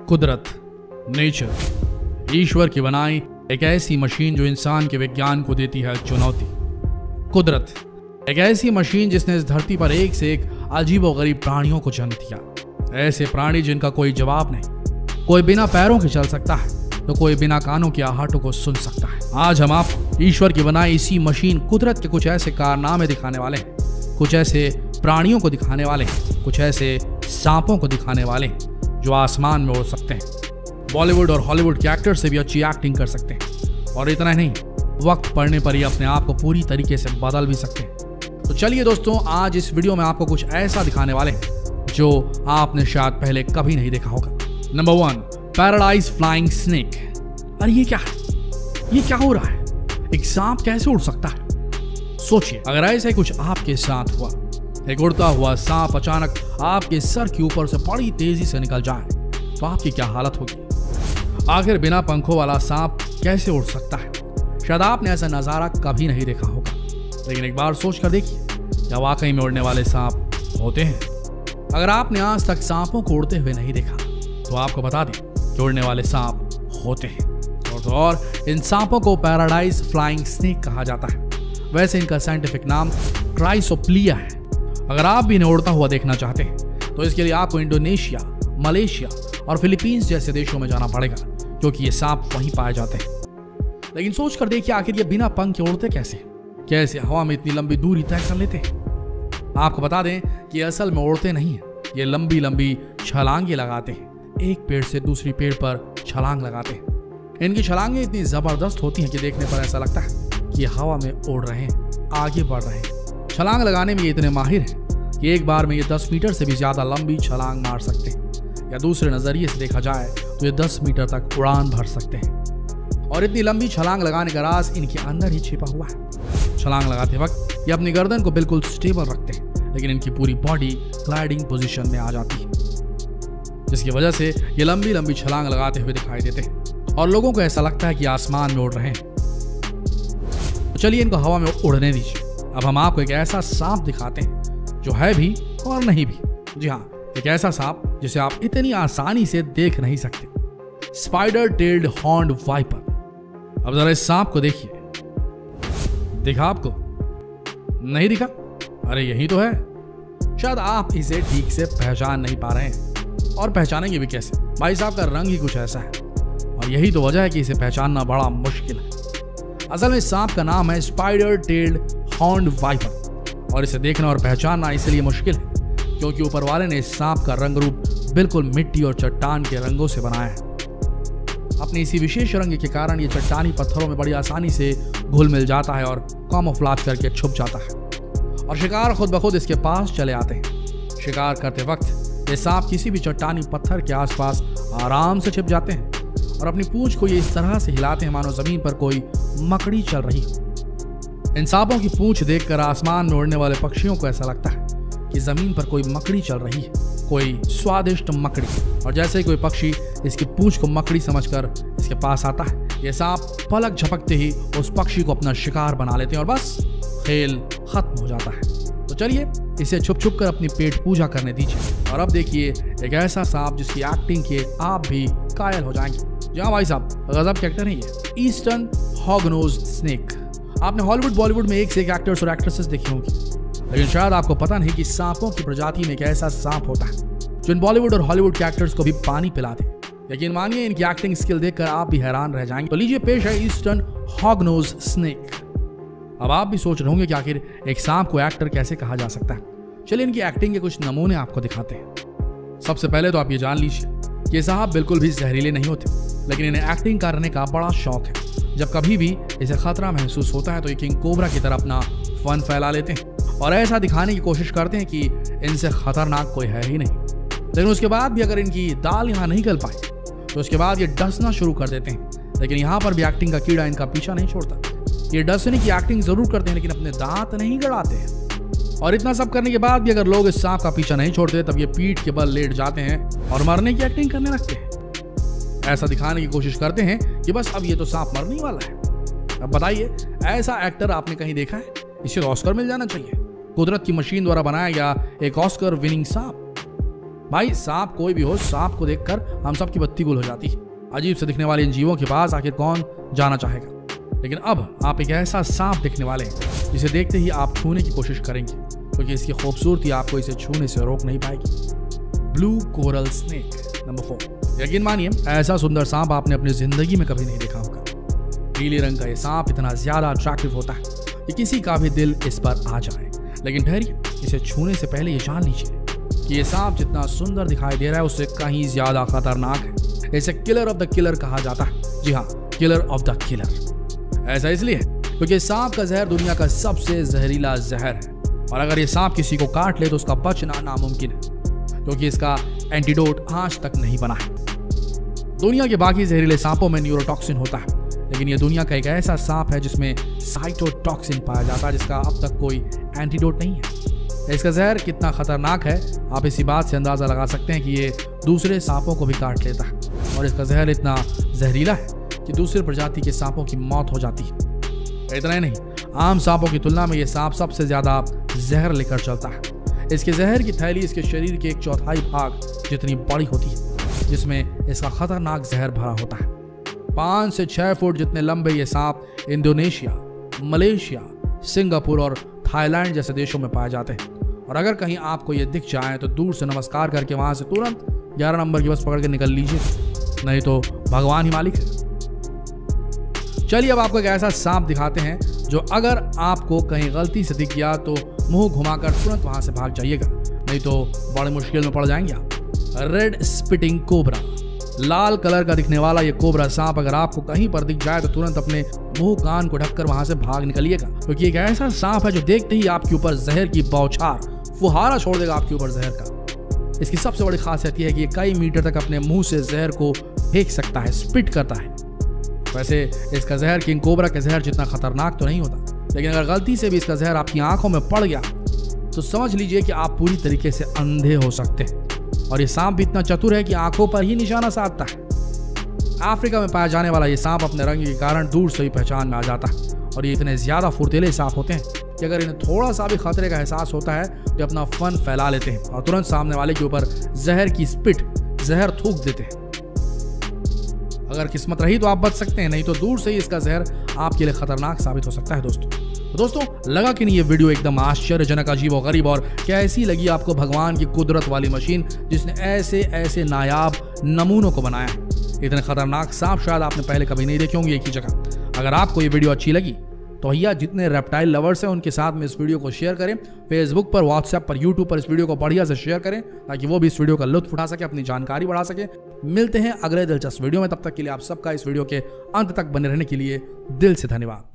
कुदरत, नेचर, ईश्वर की बनाई एक ऐसी मशीन जो इंसान के विज्ञान को देती है चुनौती। कुदरत एक ऐसी मशीन जिसने इस धरती पर एक से एक अजीबोगरीब प्राणियों को जन्म दिया। ऐसे प्राणी जिनका कोई जवाब नहीं। कोई बिना पैरों के चल सकता है तो कोई बिना कानों के आहटों को सुन सकता है। आज हम आपको ईश्वर की बनाई इसी मशीन कुदरत के कुछ ऐसे कारनामे दिखाने वाले हैं, कुछ ऐसे प्राणियों को दिखाने वाले हैं, कुछ ऐसे सांपों को दिखाने वाले हैं जो आसमान में उड़ सकते हैं। बॉलीवुड और हॉलीवुड के एक्टर से भी अच्छी एक्टिंग कर सकते हैं और इतना नहीं, वक्त पड़ने पर ही अपने आप को पूरी तरीके से बदल भी सकते हैं। तो चलिए दोस्तों, आज इस वीडियो में आपको कुछ ऐसा दिखाने वाले हैं जो आपने शायद पहले कभी नहीं देखा होगा। Number 1, paradise flying snake. अरे ये क्या है? ये क्या हो रहा है? एक सांप कैसे उड़ सकता है? सोचिए, अगर ऐसे कुछ आपके साथ हुआ, एक उड़ता हुआ सांप अचानक आपके सर के ऊपर से बड़ी तेजी से निकल जाए तो आपकी क्या हालत होगी? आखिर बिना पंखों वाला सांप कैसे उड़ सकता है? शायद आपने ऐसा नजारा कभी नहीं देखा होगा, लेकिन एक बार सोच कर देखिए, क्या वाकई में उड़ने वाले सांप होते हैं? अगर आपने आज तक सांपों को उड़ते हुए नहीं देखा तो आपको बता दें कि उड़ने वाले सांप होते हैं। और तो और इन सांपों को पैराडाइज फ्लाइंग स्नेक कहा जाता है। वैसे इनका साइंटिफिक नाम क्राइसोप्लिया है। अगर आप भी इन्हें उड़ता हुआ देखना चाहते हैं तो इसके लिए आपको इंडोनेशिया, मलेशिया और फिलीपींस जैसे देशों में जाना पड़ेगा, क्योंकि ये सांप वहीं पाए जाते हैं। लेकिन सोच कर देखिए, आखिर ये बिना पंख के उड़ते कैसे हवा में इतनी लंबी दूरी तय कर लेते हैं? आपको बता दें कि असल में उड़ते नहीं है, ये लंबी लंबी छलांगे लगाते हैं। एक पेड़ से दूसरी पेड़ पर छलांग लगाते हैं। इनकी छलांगे इतनी जबरदस्त होती हैं कि देखने पर ऐसा लगता है कि ये हवा में उड़ रहे हैं, आगे बढ़ रहे हैं। छलांग लगाने में ये इतने माहिर हैं कि एक बार में ये 10 मीटर से भी ज्यादा लंबी छलांग मार सकते हैं, या दूसरे नजरिए से देखा जाए तो ये 10 मीटर तक उड़ान भर सकते हैं। और इतनी लंबी छलांग लगाने का राज इनके अंदर ही छिपा हुआ है। छलांग लगाते वक्त ये अपनी गर्दन को बिल्कुल स्टेबल रखते हैं, लेकिन इनकी पूरी बॉडी ग्लाइडिंग पोजीशन में आ जाती है, जिसकी वजह से ये लंबी लंबी छलांग लगाते हुए दिखाई देते हैं और लोगों को ऐसा लगता है कि आसमान में उड़ रहे हैं। तो चलिए इनको हवा में उड़ने दीजिए। अब हम आपको एक ऐसा सांप दिखाते हैं जो है भी और नहीं भी। जी हाँ, एक ऐसा सांप जिसे आप इतनी आसानी से देख नहीं सकते। Spider tailed horned viper. अब जरा इस सांप को देखिए। दिखा आपको? नहीं दिखा? अरे यही तो है। शायद आप इसे ठीक से पहचान नहीं पा रहे हैं, और पहचानेंगे भी कैसे? भाई साहब का रंग ही कुछ ऐसा है, और यही तो वजह है कि इसे पहचानना बड़ा मुश्किल है। असल में सांप का नाम है स्पाइडर टेल्ड हॉर्न्ड वाइपर, और इसे देखना और पहचानना इसलिए मुश्किल है क्योंकि ऊपर वाले ने इस सांप का रंग रूप बिल्कुल मिट्टी और चट्टान के रंगों से बनाया है। अपनी इसी विशेष रंग के कारण ये चट्टानी पत्थरों में बड़ी आसानी से घुल मिल जाता है और कैमोफ्लेज करके छुप जाता है, और शिकार खुद ब खुद इसके पास चले आते हैं। शिकार करते वक्त ये सांप किसी भी चट्टानी पत्थर के आसपास आराम से छिप जाते हैं और अपनी पूंछ को ये इस तरह से हिलाते हैं मानो जमीन पर कोई मकड़ी चल रही हो। इन सांपों की पूंछ देखकर आसमान में उड़ने वाले पक्षियों को ऐसा लगता है कि जमीन पर कोई मकड़ी चल रही है, कोई स्वादिष्ट मकड़ी। और जैसे ही कोई पक्षी इसकी पूंछ को मकड़ी समझकर इसके पास आता है, ये सांप पलक झपकते ही उस पक्षी को अपना शिकार बना लेते हैं और बस खेल खत्म हो जाता है। तो चलिए इसे छुप छुप कर अपनी पेट पूजा करने दीजिए। और अब देखिए एक ऐसा सांप जिसकी एक्टिंग के आप भी कायल हो जाएंगे। जी हाँ भाई साहब, गजब के एक्टर है ये। Eastern hognose snake. आपने हॉलीवुड बॉलीवुड में एक से एक एक्टर्स और एक्ट्रेसेस देखी होंगी, लेकिन शायद आपको पता नहीं कि सांपों की प्रजाति में एक ऐसा सांप होता है जो इन बॉलीवुड और हॉलीवुड के एक्टर्स को भी पानी पिलाते। यकीन मानिए इनकी एक्टिंग स्किल देखकर आप भी हैरान रह जाएंगे। तो लीजिए पेश है ईस्टर्न हॉगनोज स्नेक। अब आप भी सोच रहे होंगे कि आखिर एक सांप को एक्टर कैसे कहा जा सकता है। चलिए इनकी एक्टिंग के कुछ नमूने आपको दिखाते हैं। सबसे पहले तो आप ये जान लीजिए कि सांप बिल्कुल भी जहरीले नहीं होते, लेकिन इन्हें एक्टिंग करने का बड़ा शौक है। जब कभी भी इसे खतरा महसूस होता है तो ये किंग कोबरा की तरह अपना फन फैला लेते हैं और ऐसा दिखाने की कोशिश करते हैं कि इनसे खतरनाक कोई है ही नहीं। लेकिन उसके बाद भी अगर इनकी दाल यहाँ नहीं गल पाए तो उसके बाद ये डसना शुरू कर देते हैं। लेकिन यहाँ पर भी एक्टिंग का कीड़ा इनका पीछा नहीं छोड़ता। ये डसने की एक्टिंग जरूर करते हैं, लेकिन अपने दांत नहीं गड़ाते हैं। और इतना सब करने के बाद भी अगर लोग इस सांप का पीछा नहीं छोड़ते, तब ये पीठ के बल लेट जाते हैं और मरने की एक्टिंग करने लगते हैं। ऐसा दिखाने की कोशिश करते हैं कि बस अब ये तो सांप मरने वाला है। अब बताइए, ऐसा एक्टर आपने कहीं देखा है? इसे ऑस्कर मिल जाना चाहिए। कुदरत की मशीन द्वारा बनाया गया एक ऑस्कर विनिंग सांप। भाई सांप कोई भी हो, सांप को देखकर हम सब की बत्ती गुल हो जाती है। अजीब से दिखने वाले इन जीवों के पास आखिर कौन जाना चाहेगा। लेकिन अब आप एक ऐसा सांप देखने वाले हैं जिसे देखते ही आप छूने की कोशिश करेंगे, क्योंकि इसकी खूबसूरती आपको इसे छूने से रोक नहीं पाएगी। Blue coral snake number 4। यकीन मानिए, ऐसा सुंदर सांप आपने अपनी जिंदगी में कभी नहीं देखा होगा। नीले रंग का ये सांप इतना ज्यादा अट्रैक्टिव होता है कि किसी का भी दिल इस पर आ जाए। लेकिन ठहरिए, इसे छूने से पहले ये जान लीजिए कि ये सांप जितना सुंदर दिखाई दे रहा है उससे कहीं ज्यादा खतरनाक है। इसे किलर ऑफ द किलर कहा जाता है। जी हाँ, किलर ऑफ द किलर। ऐसा इसलिए क्योंकि सांप का जहर दुनिया का सबसे जहरीला जहर है, और अगर ये सांप किसी को काट ले तो उसका बचना नामुमकिन है, क्योंकि इसका एंटीडोट आज तक नहीं बना है। दुनिया के बाकी जहरीले सांपों में न्यूरोटॉक्सिन होता है, लेकिन यह दुनिया का एक ऐसा सांप है जिसमें साइटोटॉक्सिन पाया जाता है, जिसका अब तक कोई एंटीडोट नहीं है। इसका जहर कितना खतरनाक है आप इसी बात से अंदाजा लगा सकते हैं कि ये दूसरे सांपों को भी काट लेता है, और इसका जहर इतना जहरीला है कि दूसरे प्रजाति के सांपों की मौत हो जाती है। इतना ही नहीं, आम सांपों की तुलना में ये सांप सबसे ज्यादा जहर लेकर चलता है। इसके जहर की थैली इसके शरीर के 1/4 भाग जितनी बड़ी होती है, जिसमें इसका खतरनाक जहर भरा होता है। 5 से 6 फुट जितने लंबे ये सांप इंडोनेशिया, मलेशिया, सिंगापुर और थाईलैंड जैसे देशों में पाए जाते हैं। और अगर कहीं आपको ये दिख जाए तो दूर से नमस्कार करके वहां से तुरंत 11 नंबर की बस पकड़ के निकल लीजिए, नहीं तो भगवान ही मालिक है। चलिए अब आपको एक ऐसा सांप दिखाते हैं जो अगर आपको कहीं गलती से दिख गया तो मुंह घुमाकर तुरंत वहां से भाग जाइएगा, नहीं तो बड़ी मुश्किल में पड़ जाएंगे आप। Red spitting cobra. लाल कलर का दिखने वाला ये कोबरा सांप अगर आपको कहीं पर दिख जाए तो तुरंत अपने मुंह कान को ढककर वहां से भाग निकलिएगा, क्योंकि एक ऐसा सांप है जो देखते ही आपके ऊपर जहर की बौछार, फुहारा छोड़ देगा आपके ऊपर जहर का। इसकी सबसे बड़ी खासियत यह है कि ये कई मीटर तक अपने मुंह से जहर को फेंक सकता है, स्पिट करता है। वैसे इसका जहर किंग कोबरा के जहर जितना खतरनाक तो नहीं होता, लेकिन अगर गलती से भी इसका जहर आपकी आंखों में पड़ गया तो समझ लीजिए कि आप पूरी तरीके से अंधे हो सकते हैं। और ये सांप भी इतना चतुर है कि आंखों पर ही निशाना साधता है। अफ्रीका में पाया जाने वाला ये सांप अपने रंग के कारण दूर से ही पहचान में आ जाता है, और ये इतने ज्यादा फुर्तीले सांप होते हैं कि अगर इन्हें थोड़ा सा भी खतरे का एहसास होता है तो अपना फन फैला लेते हैं और तुरंत सामने वाले के ऊपर जहर की स्पिट, जहर थूक देते हैं। अगर किस्मत रही तो आप बच सकते हैं, नहीं तो दूर से ही इसका जहर आपके लिए खतरनाक साबित हो सकता है। दोस्तों लगा कि नहीं ये वीडियो एकदम आश्चर्यजनक, अजीब और गरीब, और कैसी लगी आपको भगवान की कुदरत वाली मशीन जिसने ऐसे ऐसे नायाब नमूनों को बनाया है। इतने खतरनाक सांप शायद आपने पहले कभी नहीं देखे होंगे एक ही जगह। अगर आपको ये वीडियो अच्छी लगी तो भैया जितने रेप्टाइल लवर्स हैं उनके साथ में इस वीडियो को शेयर करें। फेसबुक पर, व्हाट्सएप पर, यूट्यूब पर इस वीडियो को बढ़िया से शेयर करें ताकि वो भी इस वीडियो का लुत्फ उठा सके, अपनी जानकारी बढ़ा सके। मिलते हैं अगले दिलचस्प वीडियो में, तब तक के लिए आप सबका इस वीडियो के अंत तक बने रहने के लिए दिल से धन्यवाद।